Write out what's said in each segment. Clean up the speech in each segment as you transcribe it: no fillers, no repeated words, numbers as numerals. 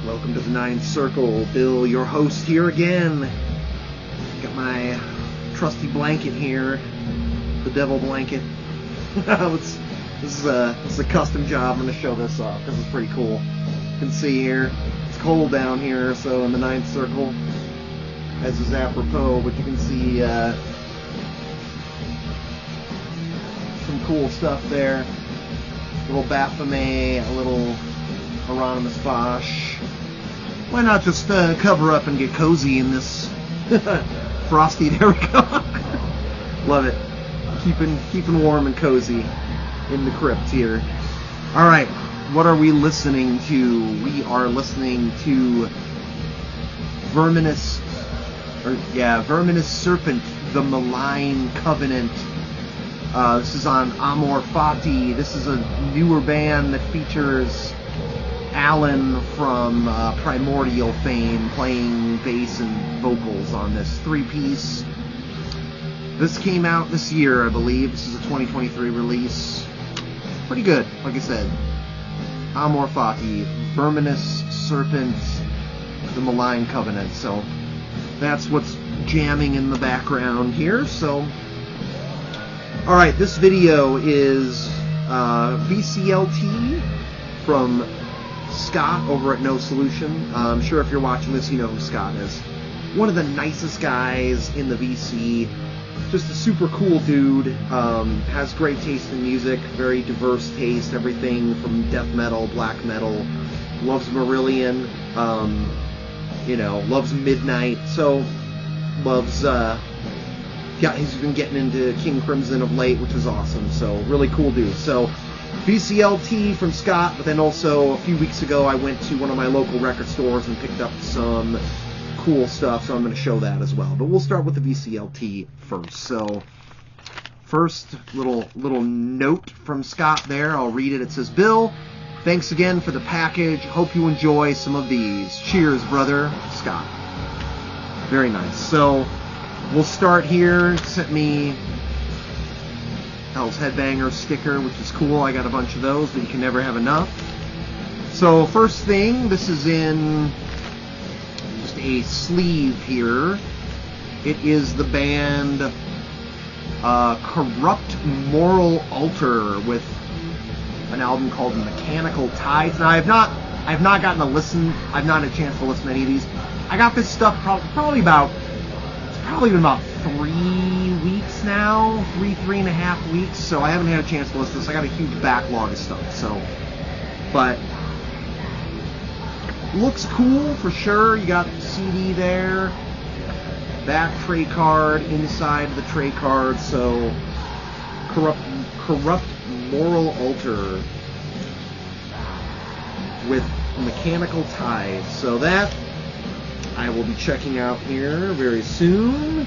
Welcome to the Ninth Circle. Bill, your host, here again. Got my trusty blanket here, the devil blanket. This is a custom job. I'm going to show this off because it's pretty cool. You can see here, it's cold down here, so in the Ninth Circle, as is apropos, but you can see some cool stuff there. A little Baphomet, a little Hieronymus Bosch. Why not just cover up and get cozy in this frosty? There we go. Love it. Keeping warm and cozy in the crypt here. All right, what are we listening to? We are listening to Verminous Serpent, the Malign Covenant. This is on Amor Fati. This is a newer band that features Alan from Primordial fame playing bass and vocals on this three-piece. This came out this year, I believe. This is a 2023 release. Pretty good, like I said. Amor Fati, Verminous Serpent, the Malign Covenant. So that's what's jamming in the background here. So, all right, this video is VCLT from Scott over at No Solution. I'm sure if you're watching this, you know who Scott is. One of the nicest guys in the VC. Just a super cool dude. Has great taste in music. Very diverse taste. Everything from death metal, black metal. Loves Marillion. Loves Midnight. So, loves... he's been getting into King Crimson of late, which is awesome. So, really cool dude. So, VCLT from Scott, but then also a few weeks ago I went to one of my local record stores and picked up some cool stuff, so I'm going to show that as well. But we'll start with the VCLT first. So, first little note from Scott there. I'll read it. It says, "Bill, thanks again for the package. Hope you enjoy some of these. Cheers, brother, Scott." Very nice. So, we'll start here. Sent me Hell's Headbanger sticker, which is cool. I got a bunch of those, but you can never have enough. So first thing, this is in just a sleeve here. It is the band Corrupt Moral Altar with an album called Mechanical Tides. Now I've not gotten a listen. I've not had a chance to listen to any of these. I got this stuff probably been about 3 weeks now, three and a half weeks, so I haven't had a chance to listen to this. I got a huge backlog of stuff, so, but looks cool for sure. You got the CD there, back tray card, inside of the tray card, so Corrupt Moral Altar with Mechanical Tides. So that I will be checking out here very soon.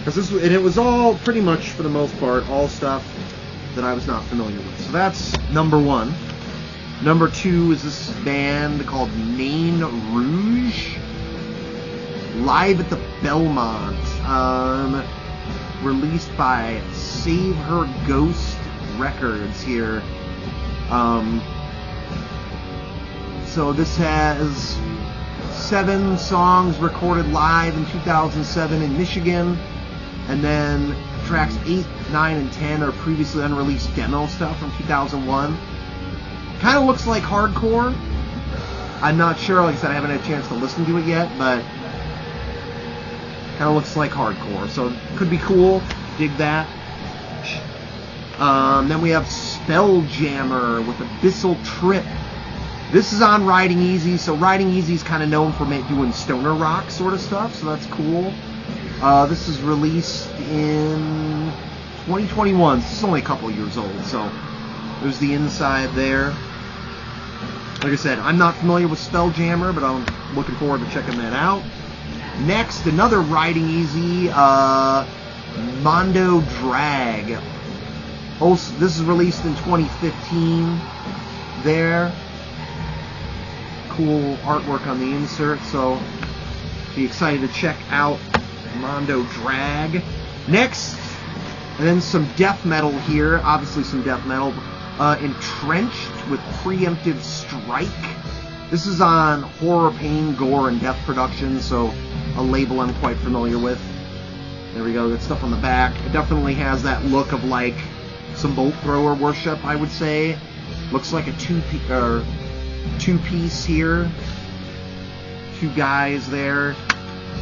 And it was all, pretty much for the most part, all stuff that I was not familiar with. So that's number one. Number two is this band called Nain Rouge, live at the Belmont, released by Save Her Ghost Records here. So this has 7 songs recorded live in 2007 in Michigan, and then tracks 8, 9, and 10 are previously unreleased demo stuff from 2001. Kind of looks like hardcore. I'm not sure, like I said, I haven't had a chance to listen to it yet, but kind of looks like hardcore, so could be cool. Dig that. Then we have Spelljammer with Abyssal Trip. This is on Riding Easy, so Riding Easy is kind of known for doing stoner rock sort of stuff, so that's cool. This is released in 2021. This is only a couple years old, so there's the inside there. Like I said, I'm not familiar with Spelljammer, but I'm looking forward to checking that out. Next, another Riding Easy, Mondo Drag. Also, this is released in 2015 there. Cool artwork on the insert, so be excited to check out Mondo Drag. Next, and then some death metal here, obviously some death metal. Entrenched with Preemptive Strike This is on Horror, Pain, Gore, and Death Productions, so a label I'm quite familiar with. There we go, good stuff on the back. It definitely has that look of like some bolt thrower worship, I would say. Looks like a two-piece here. Two guys there.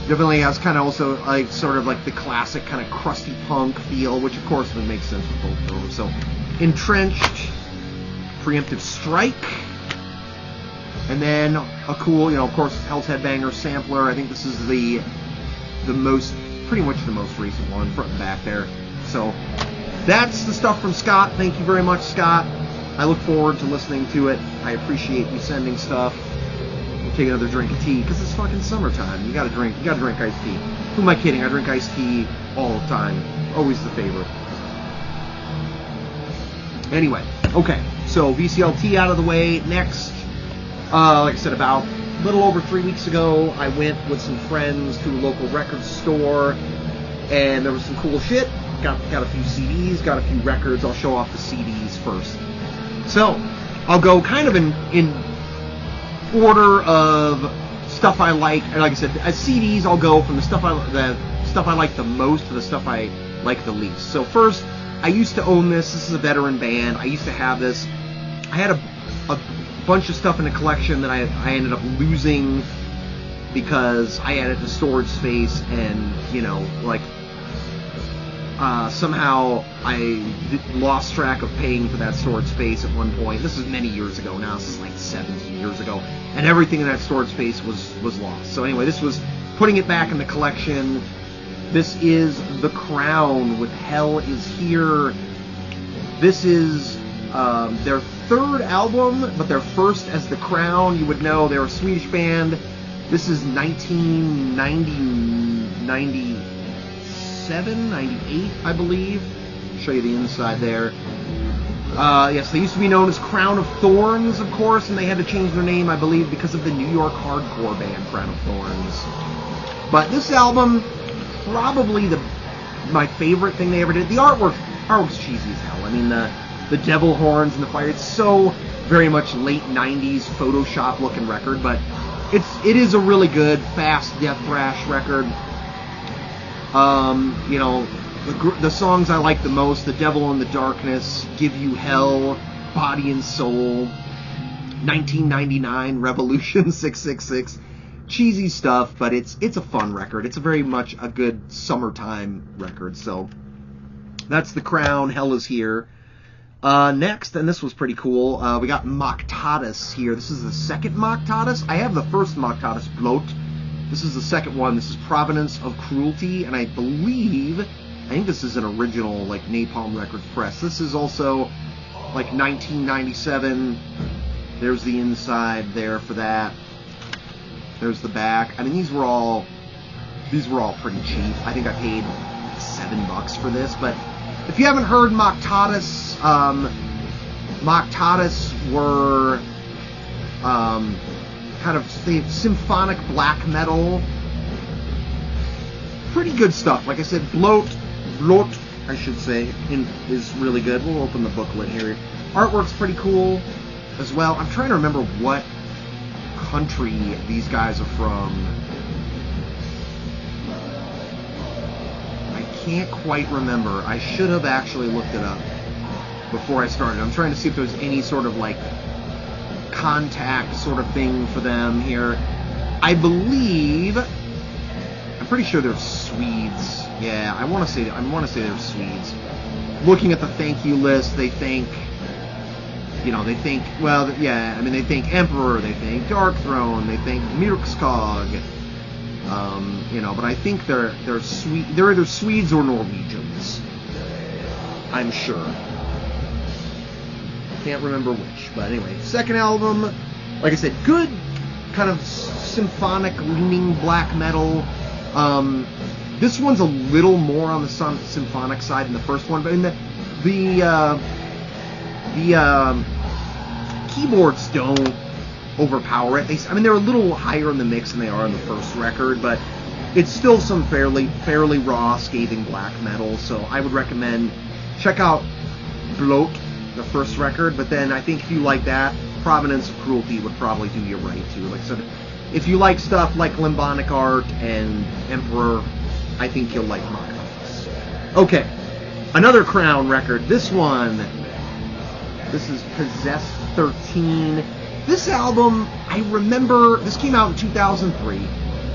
Definitely has kind of also like sort of like the classic kind of crusty punk feel, which of course would make sense with bolt throwers. So, Entrenched, Preemptive Strike, and then a cool, of course, Hell's Headbanger sampler. I think this is the most, pretty much the most recent one, front and back there. So that's the stuff from Scott. Thank you very much, Scott. I look forward to listening to it. I appreciate you sending stuff. We'll take another drink of tea because it's fucking summertime. You gotta drink iced tea. Who am I kidding? I drink iced tea all the time. Always the favorite. Anyway, okay. So VCLT out of the way. Next, like I said, about a little over 3 weeks ago, I went with some friends to a local record store, and there was some cool shit. Got a few CDs, got a few records. I'll show off the CDs first. So I'll go kind of in order of stuff I like. And like I said, as CDs, I'll go from the stuff I like the most to the stuff I like the least. So first, I used to own this. This is a veteran band. I used to have this. I had a bunch of stuff in a collection that I ended up losing because I added to storage space, and somehow I lost track of paying for that storage space at one point. This is many years ago now. This is like 17 years ago, and everything in that storage space was lost. So anyway, this was putting it back in the collection. This is The Crown with Hell Is Here. This is their third album, but their first as The Crown. You would know they're a Swedish band. This is 1997, 98, I believe. I'll show you the inside there. Yes, they used to be known as Crown of Thorns, of course, and they had to change their name, I believe, because of the New York hardcore band Crown of Thorns. But this album, probably my favorite thing they ever did. The artwork's cheesy as hell. I mean, the devil horns and the fire. It's so very much late 90s Photoshop looking record, but it is a really good, fast death thrash record. The songs I like the most: The Devil in the Darkness, Give You Hell, Body and Soul, 1999, Revolution 666. Cheesy stuff, but it's a fun record. It's very much a good summertime record. So that's The Crown, Hell Is Here. Next, and this was pretty cool, we got Moctatus here. This is the second Moctatus. I have the first Moctatus, Blot. This is the second one. This is Provenance of Cruelty, and I think this is an original, like, Napalm Records press. This is also, like, 1997. There's the inside there for that. There's the back. I mean, these were all pretty cheap. I think I paid $7 for this, but if you haven't heard Moctatus, Moctatus were kind of symphonic black metal. Pretty good stuff. Like I said, Blot, I should say, is really good. We'll open the booklet here. Artwork's pretty cool as well. I'm trying to remember what country these guys are from. I can't quite remember. I should have actually looked it up before I started. I'm trying to see if there's any sort of like contact sort of thing for them here. I'm pretty sure they're Swedes. Yeah, I want to say they're Swedes. Looking at the thank you list, they thank they thank Emperor, they thank Dark Throne, they thank Myrkskog, but I think they're either Swedes or Norwegians. I'm sure. Can't remember which, but anyway, second album, like I said, good kind of symphonic leaning black metal. This one's a little more on the symphonic side than the first one, but in the keyboards don't overpower it. They're a little higher in the mix than they are on the first record, but it's still some fairly raw, scathing black metal. So I would recommend check out Blot, the first record. But then I think if you like that, Provenance of Cruelty would probably do you right too. Like I said, if you like stuff like Limbonic Art and Emperor, I think you'll like mine. Okay, another Crown record. This is Possessed 13. This album, I remember, this came out in 2003.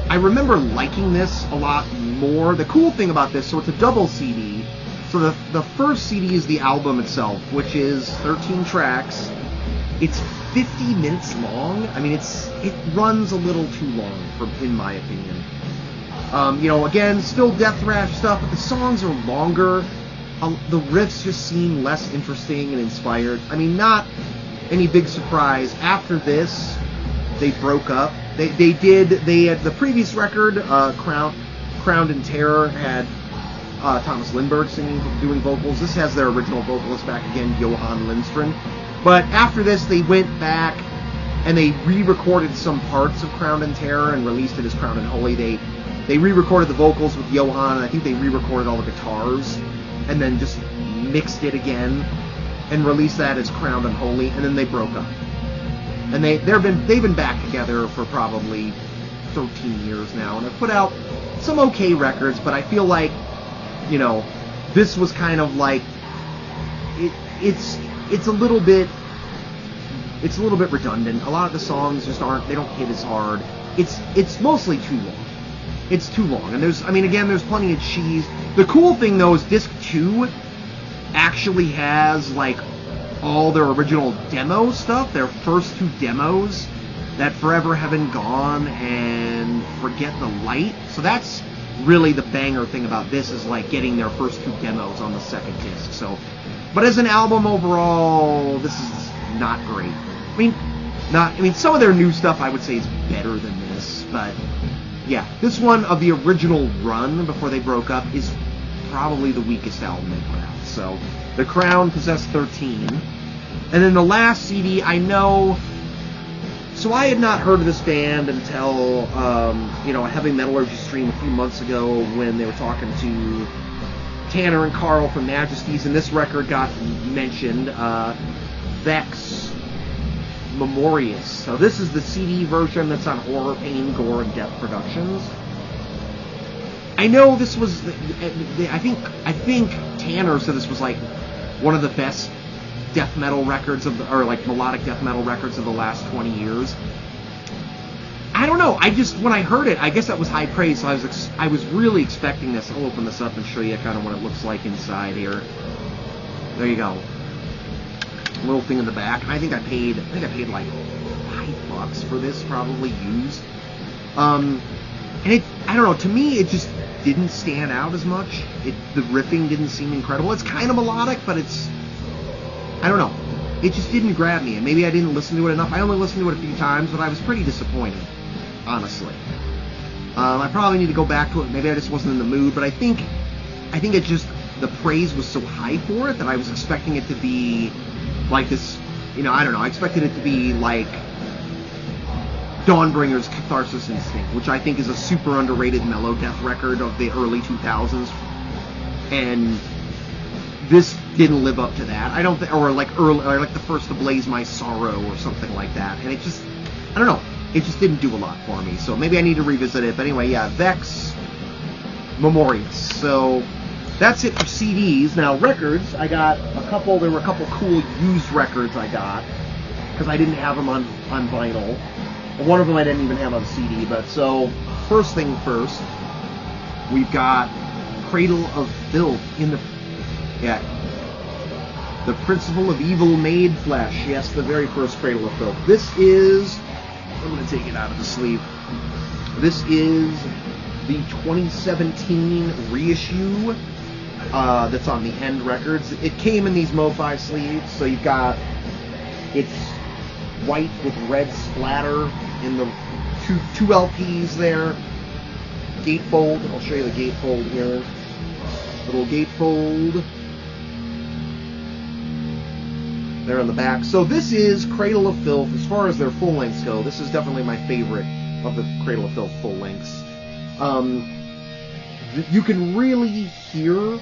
I remember liking this a lot more. The cool thing about this, so it's a double CD. So the first CD is the album itself, which is 13 tracks. It's 50 minutes long. I mean, it runs a little too long, in my opinion. Again, still death thrash stuff, but the songs are longer. The riffs just seem less interesting and inspired. I mean, not any big surprise. After this, they broke up. They had the previous record, Crowned in Terror, had Thomas Lindberg doing vocals. This has their original vocalist back again, Johan Lindström. But after this, they went back and they re-recorded some parts of Crowned in Terror and released it as Crowned in Holy. They re-recorded the vocals with Johan, and I think they re-recorded all the guitars, and then just mixed it again and released that as Crowned in Holy, and then they broke up. And they've been back together for probably 13 years now, and have put out some okay records, but I feel like, this was kind of like it's a little bit redundant. A lot of the songs just they don't hit as hard. It's mostly too long. It's too long, and there's plenty of cheese. The cool thing though is disc 2 actually has like all their original demo stuff, their first 2 demos, that Forever Heaven Gone and Forget the Light. So that's really the banger thing about this, is like getting their first 2 demos on the second disc. So, but as an album overall, this is not great. Some of their new stuff I would say is better than this, but yeah, this one of the original run before they broke up is probably the weakest album they put out. So, The Crown, Possessed 13. And then the last CD, I know... So I had not heard of this band until, a Heavy Metallurgy stream a few months ago when they were talking to Tanner and Carl from Majesties, and this record got mentioned, Vex Memorious. So this is the CD version that's on Horror, Pain, Gore, and Death Productions. I know this was, I think Tanner said this was like one of the best death metal records melodic death metal records of the last 20 years. I don't know. When I heard it, I guess that was high praise. So I was really expecting this. I'll open this up and show you kind of what it looks like inside here. There you go. Little thing in the back. I think I paid like $5 for this, probably used. And I don't know. To me, it just didn't stand out as much. The riffing didn't seem incredible. It's kind of melodic, but I don't know. It just didn't grab me, and maybe I didn't listen to it enough. I only listened to it a few times, but I was pretty disappointed, honestly. I probably need to go back to it. Maybe I just wasn't in the mood, but I think it just, the praise was so high for it that I was expecting it to be like this, I don't know. I expected it to be like Dawnbringer's Catharsis Instinct, which I think is a super underrated mellow death record of the early 2000s, and this didn't live up to that. I don't think, or like the first to Blaze My Sorrow or something like that. And it just, I don't know, it just didn't do a lot for me. So maybe I need to revisit it. But anyway, yeah, Vex Memorious. So that's it for CDs. Now records, I got there were a couple cool used records I got, because I didn't have them on vinyl. One of them I didn't even have on CD. But so, first thing first, we've got Cradle of Filth The Principle of Evil Made Flesh. Yes, the very first Cradle of Filth. This is, I'm going to take it out of the sleeve. This is the 2017 reissue that's on the End Records. It came in these Mo-Fi sleeves, so you've got, it's white with red splatter in the two LPs there. Gatefold, I'll show you the gatefold here. Little gatefold there on the back. So this is Cradle of Filth. As far as their full lengths go, this is definitely my favorite of the Cradle of Filth full lengths. You can really hear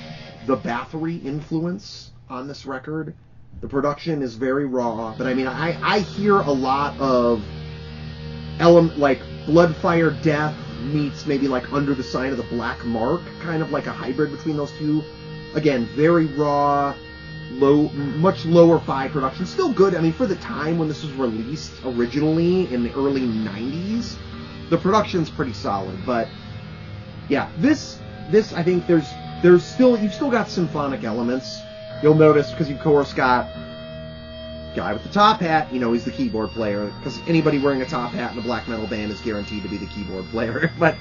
the Bathory influence on this record. The production is very raw, but I mean, I hear a lot of like Bloodfire Death meets maybe like Under the Sign of the Black Mark, kind of like a hybrid between those two. Again, very raw, much lower fi production. Still good. I mean, for the time when this was released originally in the early 90s, the production's pretty solid. But yeah, this I think you've still got symphonic elements. You'll notice because you of course got guy with the top hat, he's the keyboard player, because anybody wearing a top hat in a black metal band is guaranteed to be the keyboard player. But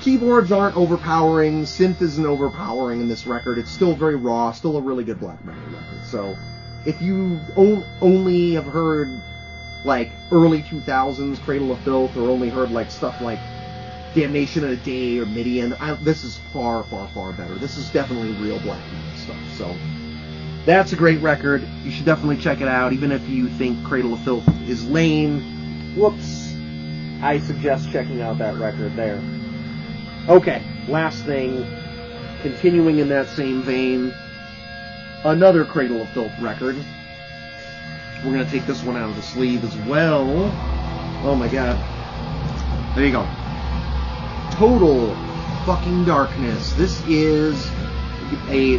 keyboards aren't overpowering, synth isn't overpowering in this record. It's still very raw, still a really good black metal record. So if you only have heard like early 2000s Cradle of Filth, or only heard like stuff like Damnation in a Day or Midian, this is far, far, far better. This is definitely real black metal stuff. So that's a great record. You should definitely check it out, even if you think Cradle of Filth is lame. Whoops. I suggest checking out that record there. Okay, last thing, continuing in that same vein, another Cradle of Filth record. We're going to take this one out of the sleeve as well. Oh my god. There you go. Total fucking Darkness. This is a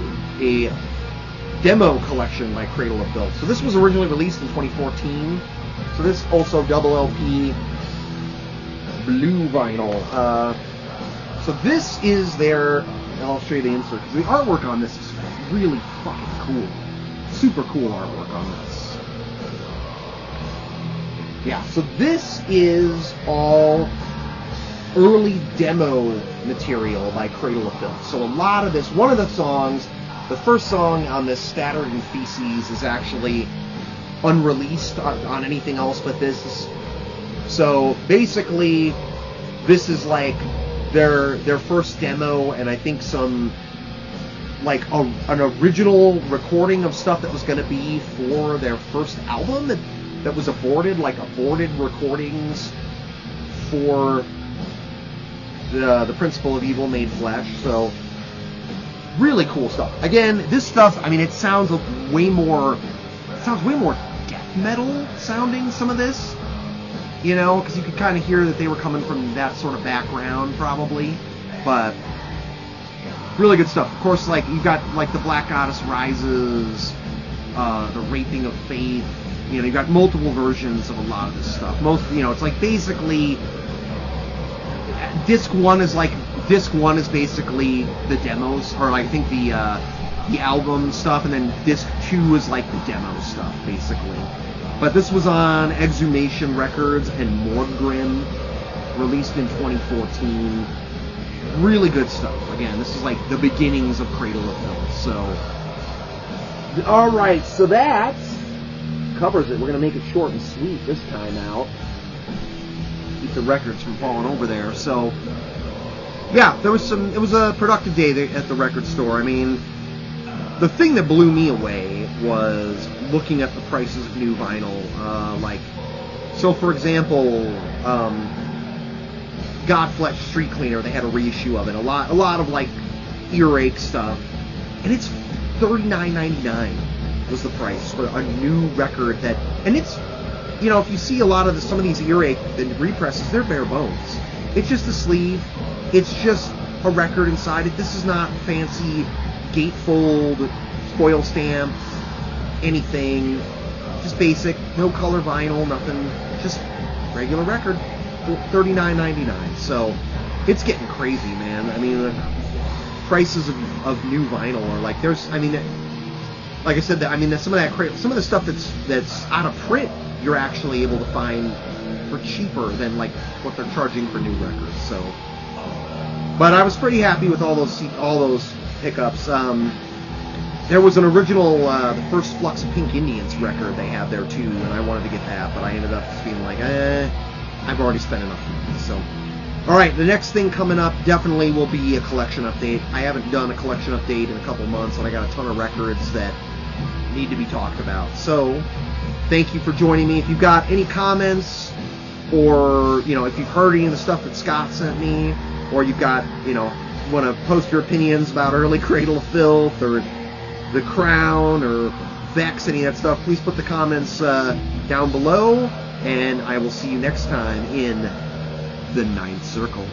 demo collection by Cradle of Filth. So this was originally released in 2014. So this also double LP blue vinyl. So this is their, and I'll show you the insert, because the artwork on this is really fucking cool. Super cool artwork on this. Yeah, so this is all early demo material by Cradle of Filth. So a lot of this, one of the songs, the first song on this, Stattered in Feces, is actually unreleased on anything else but this. So basically, this is like their first demo, and I think some like an original recording of stuff that was going to be for their first album that was aborted, like aborted recordings for the Principle of Evil Made Flesh. So really cool stuff. Again, this stuff, I mean, it sounds way more death metal sounding, some of this, because you could kind of hear that they were coming from that sort of background, probably. But really good stuff. Of course, like, you've got, like, The Black Goddess Rises, The Raping of Faith, you've got multiple versions of a lot of this stuff. It's like basically, Disc 1 is basically the demos, or like, I think the album stuff, and then Disc 2 is like the demo stuff, basically. But this was on Exhumation Records and Mordgrim, released in 2014. Really good stuff. Again, this is like the beginnings of Cradle of Filth. So, alright, so that covers it. We're going to make it short and sweet this time out. Keep the records from falling over there. So, yeah, it was a productive day at the record store. I mean, the thing that blew me away was looking at the prices of new vinyl. So for example, Godflesh Street Cleaner, they had a reissue of it. A lot of like earache stuff, and it's $39.99 was the price for a new record. And it's, if you see a lot of some of these earache represses, they're bare bones. It's just a sleeve. It's just a record inside it. This is not fancy gatefold, foil stamp, anything. Just basic, no color vinyl, nothing. Just regular record, $39.99. So it's getting crazy, man. I mean, the prices of new vinyl are like, like I said, some of the stuff that's out of print, you're actually able to find for cheaper than like what they're charging for new records. So, but I was pretty happy with all those pickups. There was an original, the first Flux of Pink Indians record they had there too, and I wanted to get that, but I ended up just being like, I've already spent enough money. So, alright, the next thing coming up definitely will be a collection update. I haven't done a collection update in a couple months, and I got a ton of records that need to be talked about. So, thank you for joining me. If you've got any comments, or, if you've heard any of the stuff that Scott sent me, or you've got, want to post your opinions about early Cradle of Filth, or The Crown, or Vex, any of that stuff, please put the comments down below, and I will see you next time in the Ninth Circle.